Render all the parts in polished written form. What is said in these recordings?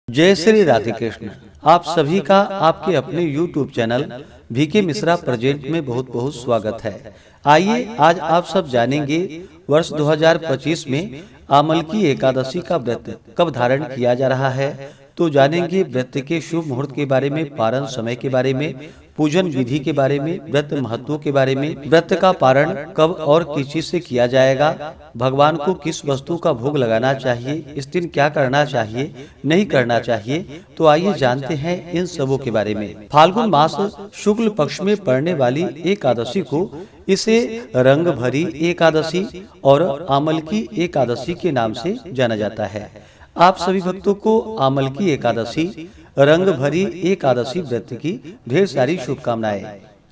जय श्री राधे कृष्ण। आप सभी का आपके अपने YouTube channel VK Mishra present में बहुत बहुत स्वागत है। आइए आज आप सब जानेंगे वर्ष 2025 में आमल की एकादशी का व्रत कब धारण किया जा रहा है। तो जानेंगे व्रत के शुभ मुहूर्त के बारे में, पारण समय के बारे में, पूजन विधि के बारे में, व्रत महत्व के बारे में, व्रत का पारण कब और किस चीज से किया जाएगा, भगवान को किस वस्तु का भोग लगाना चाहिए, इस दिन क्या करना चाहिए, नहीं करना चाहिए। तो आइए जानते हैं इन सबों के बारे में। फाल्गुन मास शुक्ल पक्ष में पड़ने वाली एकादशी को इसे रंग भरी एकादशी और आमल की एकादशी के नाम से जाना जाता है। आप सभी भक्तों को आमल की एकादशी, रंग भरी एकादशी व्रत की ढेर सारी शुभकामनाएं।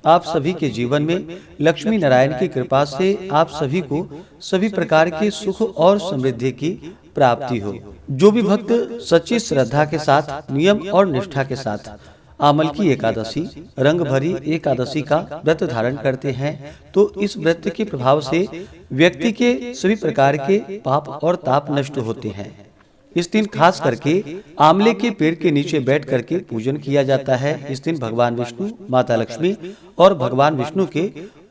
आप सभी के जीवन में लक्ष्मी नारायण की कृपा से आप सभी को सभी प्रकार के सुख और समृद्धि की प्राप्ति हो। जो भी भक्त सच्ची श्रद्धा के साथ, नियम और निष्ठा के साथ आमल की एकादशी, रंग भरी एकादशी का व्रत धारण करते हैं, तो इस व्रत के प्रभाव से व्यक्ति के सभी प्रकार के पाप और ताप नष्ट होते हैं। इस दिन खास करके आंवले के पेड़ के नीचे बैठ करके पूजन किया जाता है। इस दिन भगवान विष्णु, माता लक्ष्मी और भगवान विष्णु के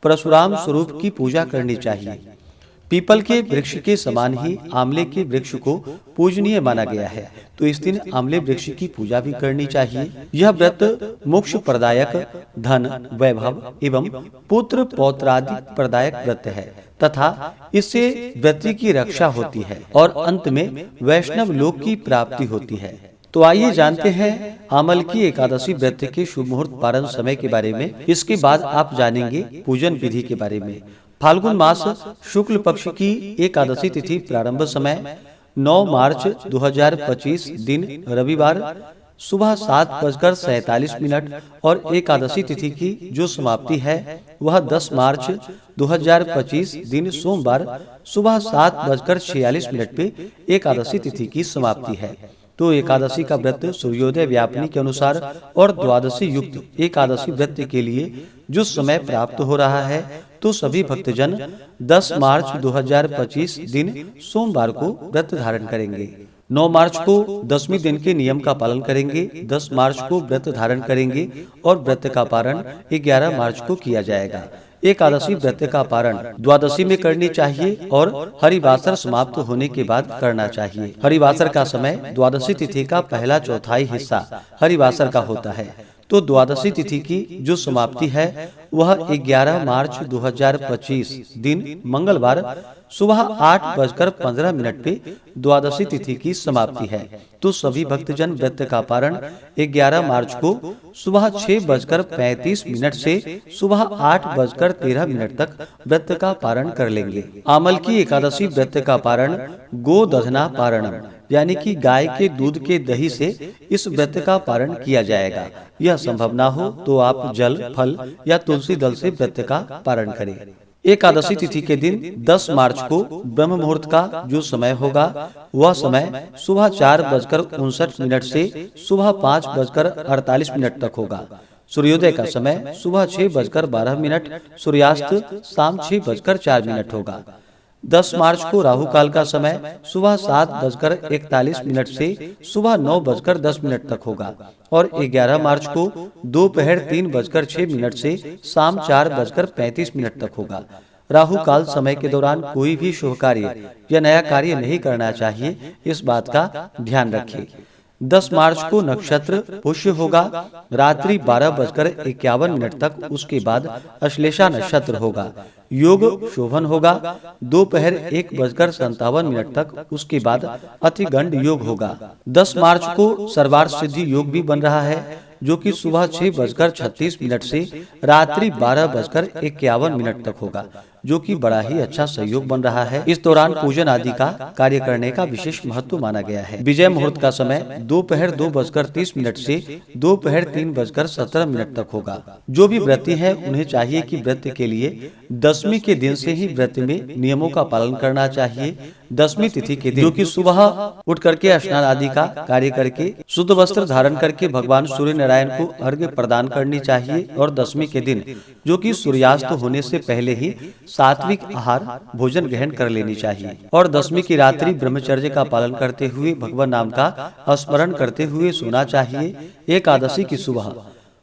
परशुराम स्वरूप की पूजा करनी चाहिए। पीपल के वृक्ष के समान ही आंवले के वृक्ष को पूजनीय माना गया है, तो इस दिन आंवले वृक्ष की पूजा भी करनी चाहिए। यह व्रत मोक्ष प्रदायक, धन, वैभव एवं पुत्र पौत्रादि प्रदायक व्रत है तथा इससे व्यक्ति की रक्षा होती है और अंत में वैष्णव लोक की प्राप्ति होती है। तो आइए जानते हैं आमल की एकादशी व्रत के शुभ मुहूर्त, पारण समय के बारे में। इसके बाद आप जानेंगे पूजन विधि के बारे में। फाल्गुन मास शुक्ल पक्ष की एकादशी तिथि प्रारंभ समय 9 मार्च 2025 दिन रविवार सुबह 7:47 और एकादशी तिथि की जो समाप्ति है वह 10 मार्च 2025 दिन सोमवार सुबह 7:46 पे एकादशी तिथि की समाप्ति है। तो एकादशी का व्रत सूर्योदय व्यापनी के अनुसार और द्वादशी युक्त एकादशी व्रत के लिए जो समय प्राप्त हो रहा है, तो सभी भक्तजन 10 मार्च 2025 दिन सोमवार को व्रत धारण करेंगे। 9 मार्च को 10वें दिन के नियम का पालन करेंगे, 10 मार्च को व्रत धारण करेंगे और व्रत का पारण 11 मार्च को किया जाएगा। एकादशी व्रत का पारण द्वादशी में करनी चाहिए और हरिवासर समाप्त होने के बाद करना चाहिए। हरिवासर का समय द्वादशी तिथि का पहला चौथाई हिस्सा हरिवासर का होता है। तो द्वादशी तिथि की जो समाप्ति है वह 11 मार्च 2025 दिन मंगलवार सुबह 8:15 पे द्वादशी तिथि की समाप्ति है। तो सभी भक्तजन व्रत का पारण 11 मार्च को सुबह 6:35 से सुबह 8:13 तक व्रत का पारण कर लेंगे। आमल की एकादशी व्रत का पारण गोदधना पारणम यानी कि गाय के दूध के दही से इस व्रत का पारण किया जाएगा। यह संभव ना हो तो आप जल, फल या तुलसी दल से व्रत का पारण करें। एकादशी तिथि के दिन 10 मार्च को ब्रह्म मुहूर्त का जो समय होगा वह समय सुबह 4:59 से सुबह 5:48 तक होगा। सूर्योदय का समय सुबह 6:12, सूर्यास्त शाम 6:04 होगा। 10 मार्च को राहु काल का समय सुबह 7:41 से सुबह 9:10 तक होगा और 11 मार्च को दोपहर 3:06 से शाम 4:35 तक होगा। राहु काल समय के दौरान कोई भी शुभ कार्य या नया कार्य नहीं करना चाहिए, इस बात का ध्यान रखें। 10 मार्च को नक्षत्र पुष्य होगा रात्रि 12:51 तक, उसके बाद अश्लेषा नक्षत्र होगा। योग शोभन होगा दोपहर 1:57 तक, उसके बाद अतिगंड योग होगा। 10 मार्च को सर्वार्थ सिद्धि योग भी बन रहा है जो कि सुबह 6:36 से रात्रि 12:51 तक होगा, जो कि बड़ा ही अच्छा सहयोग बन रहा है। इस दौरान पूजन आदि का कार्य करने का विशेष महत्व माना गया है। विजय मुहूर्त का समय दोपहर 2:30 से दोपहर 3:17 तक होगा। जो भी व्रती हैं उन्हें चाहिए कि व्रत के लिए 10वीं के दिन से ही व्रत में नियमों का पालन करना चाहिए। 10वीं तिथि के दिन जो कि सुबह उठ करके स्नान आदि का कार्य करके शुद्ध वस्त्र धारण करके भगवान सूर्य नारायण को अर्घ्य प्रदान करनी चाहिए और 10वीं के दिन जो कि सूर्यास्त होने से पहले ही सात्विक आहार भोजन ग्रहण कर लेनी चाहिए और दशमी की रात्रि ब्रह्मचर्य का पालन करते हुए भगवान नाम का स्मरण करते हुए सोना चाहिए। एकादशी की सुबह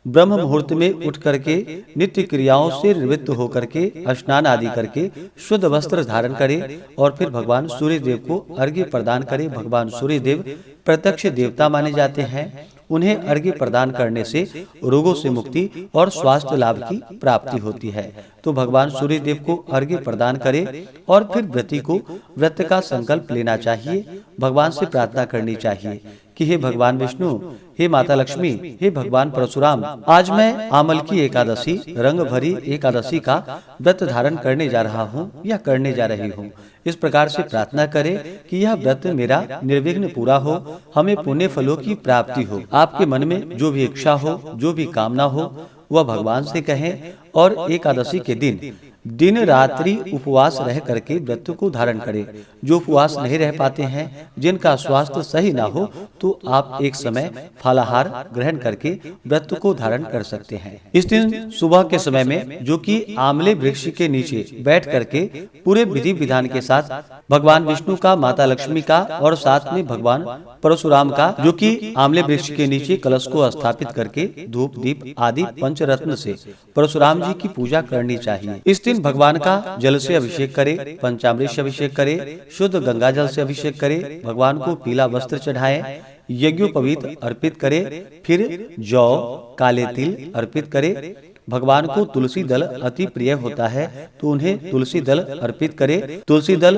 ब्रह्म मुहूर्त में उठ करके नित्य क्रियाओं से निवृत्त होकर के स्नान आदि करके शुद्ध वस्त्र धारण करे और फिर भगवान सूर्य देव को अर्घ्य प्रदान करे। भगवान सूर्य देव प्रत्यक्ष देवता माने जाते हैं। उन्हें अर्घ्य प्रदान करने से रोगों से मुक्ति और स्वास्थ्य लाभ की प्राप्ति होती है। तो भगवान सूर्य देव को अर्घ्य प्रदान करे और फिर व्रती को व्रत का संकल्प लेना चाहिए। भगवान से प्रार्थना करनी चाहिए कि हे भगवान विष्णु, हे माता लक्ष्मी, हे भगवान परशुराम, आज मैं आमल की एकादशी रंग भरी एकादशी का व्रत धारण करने जा रहा हूँ या करने जा रही हूँ। इस प्रकार से प्रार्थना करें कि यह व्रत मेरा निर्विघ्न पूरा हो, हमें पुण्य फलों की प्राप्ति हो। आपके मन में जो भी इच्छा हो, जो भी कामना हो, वह भगवान से कहें और एकादशी के दिन रात्रि उपवास रह करके व्रत को धारण करें। जो उपवास नहीं रह पाते हैं, जिनका स्वास्थ्य सही ना हो, तो आप एक समय फलाहार ग्रहण करके व्रत को धारण कर सकते हैं। इस दिन सुबह के समय में जो कि आमले वृक्ष के नीचे बैठ करके पूरे विधि विधान के साथ भगवान विष्णु का, माता लक्ष्मी का और साथ में भगवान परशुराम का, जो कि आमले वृक्ष के नीचे कलश को स्थापित करके धूप दीप आदि पंचरत्न से परशुराम जी की पूजा करनी चाहिए। इस दिन भगवान का जल से अभिषेक करे, पंचामृत से अभिषेक करे, शुद्ध गंगा जल से अभिषेक करे, भगवान को पीला वस्त्र चढ़ाए, यज्ञोपवीत अर्पित करे, फिर जौ काले तिल अर्पित करे। भगवान को तुलसी दल अति प्रिय होता है तो उन्हें तुलसी दल अर्पित करे। तुलसी दल,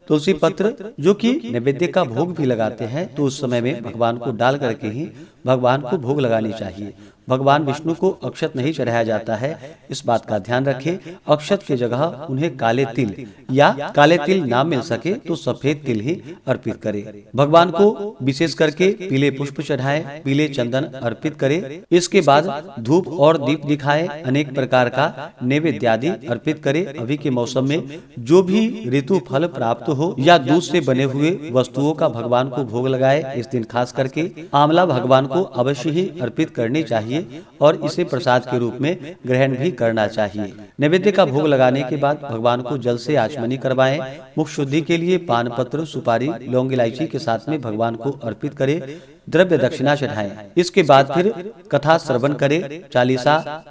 तुलसी पत्र जो कि नैवेद्य का भोग भी लगाते हैं, तो उस समय में भगवान को डाल करके ही भगवान को भोग लगानी चाहिए। भगवान विष्णु को अक्षत नहीं चढ़ाया जाता है, इस बात का ध्यान रखें। अक्षत की जगह उन्हें काले तिल या काले तिल ना मिल सके तो सफेद तिल ही अर्पित करें। भगवान को विशेष करके पीले पुष्प चढ़ाएं, पीले चंदन अर्पित करें। इसके बाद धूप और दीप दिखाएं, अनेक प्रकार का नैवेद्य आदि अर्पित करें। अभी के मौसम में जो भी ऋतु फल प्राप्त हो या दूध से बने हुए वस्तुओं का भगवान को भोग लगाए। इस दिन खास करके आंवला भगवान को अवश्य ही अर्पित करनी चाहिए और इसे प्रसाद के रूप में ग्रहण भी करना चाहिए। नैवेद्य का भोग लगाने के बाद भगवान को जल से आचमनी करवाएं। मुख शुद्धि के लिए पान पत्र, सुपारी, लौंग, इलायची के साथ में भगवान को अर्पित करें। द्रव्य दक्षिणा चढ़ाएं। इसके बाद फिर कथा श्रवण करें, चालीसा,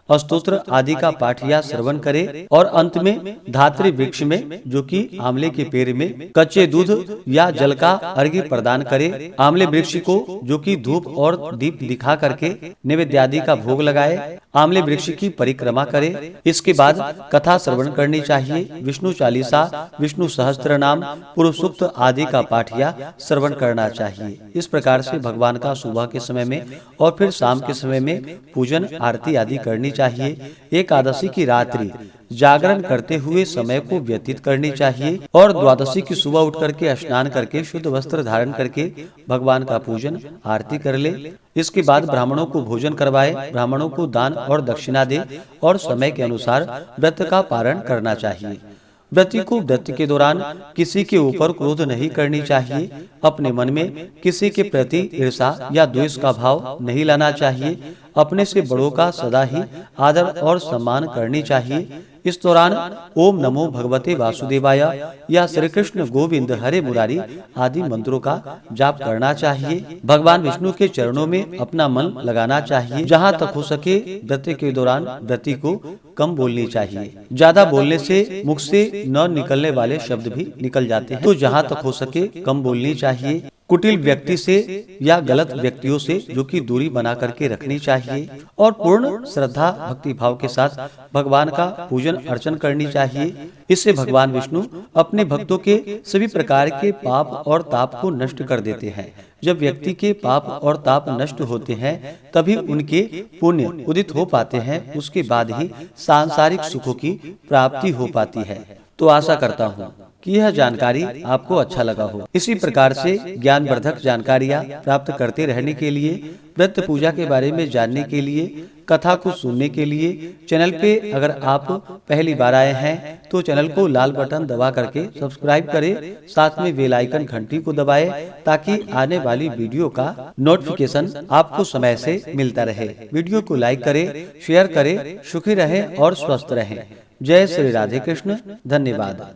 स्तोत्र आदि का पाठ या श्रवण करे और अंत में धात्री वृक्ष में जो कि आंवले के पेड़ में कच्चे दूध या जल का अर्घ्य प्रदान करे। आंवले वृक्ष को जो कि धूप और दीप दिखा करके नैवेद्य आदि का भोग लगाए। आंवले वृक्ष की परिक्रमा करे। इसके बाद कथा श्रवण करनी चाहिए। विष्णु चालीसा, विष्णु सहस्त्र नाम, पूर्व सूक्त आदि का पाठ या श्रवण करना चाहिए। इस प्रकार से भगवान का सुबह के समय में और फिर शाम के समय में पूजन आरती आदि करनी चाहिए। एकादशी की रात्रि जागरण करते हुए समय को व्यतीत करनी चाहिए और द्वादशी की सुबह उठ करके स्नान करके शुद्ध वस्त्र धारण करके भगवान का पूजन आरती कर ले। इसके बाद ब्राह्मणों को भोजन करवाए, ब्राह्मणों को दान और दक्षिणा दे और समय के अनुसार व्रत का पारण करना चाहिए। व्रती को व्रत के दौरान किसी के ऊपर क्रोध नहीं करनी चाहिए। अपने मन में किसी के प्रति ईर्ष्या या द्वेष का भाव नहीं लाना चाहिए। अपने से बड़ों का सदा ही आदर और सम्मान करनी चाहिए। इस दौरान ओम नमो भगवते वासुदेवाय या श्री कृष्ण गोविंद हरे मुरारी आदि मंत्रों का जाप करना चाहिए। भगवान विष्णु के चरणों में अपना मन लगाना चाहिए। जहाँ तक हो सके व्रत के दौरान व्रती को कम बोलनी चाहिए। ज्यादा बोलने से मुख से न निकलने वाले शब्द भी निकल जाते हैं, तो जहाँ तक हो सके कम बोलनी चाहिए। कुटिल व्यक्ति से या गलत व्यक्तियों से जो कि दूरी बना करके रखनी चाहिए और पूर्ण श्रद्धा भक्ति भाव के साथ भगवान का पूजन अर्चन करनी चाहिए। इससे भगवान विष्णु अपने भक्तों के सभी प्रकार के पाप और ताप को नष्ट कर देते हैं। जब व्यक्ति के पाप और ताप नष्ट होते हैं तभी उनके पुण्य उदित हो पाते हैं। उसके बाद ही सांसारिक सुखों की प्राप्ति हो पाती है। तो आशा करता हूँ कि यह जानकारी आपको अच्छा लगा हो। इसी प्रकार से ज्ञानवर्धक जानकारियाँ प्राप्त करते रहने के लिए, व्रत पूजा के बारे में जानने के लिए, कथा को सुनने के लिए चैनल पे अगर आप पहली बार आए हैं तो चैनल को लाल बटन दबा करके सब्सक्राइब करें। साथ में बेल आइकन घंटी को दबाएं ताकि आने वाली वीडियो का नोटिफिकेशन आपको समय से मिलता रहे। वीडियो को लाइक करें, शेयर करें। सुखी रहें और स्वस्थ रहें। जय श्री राधे कृष्ण। धन्यवाद।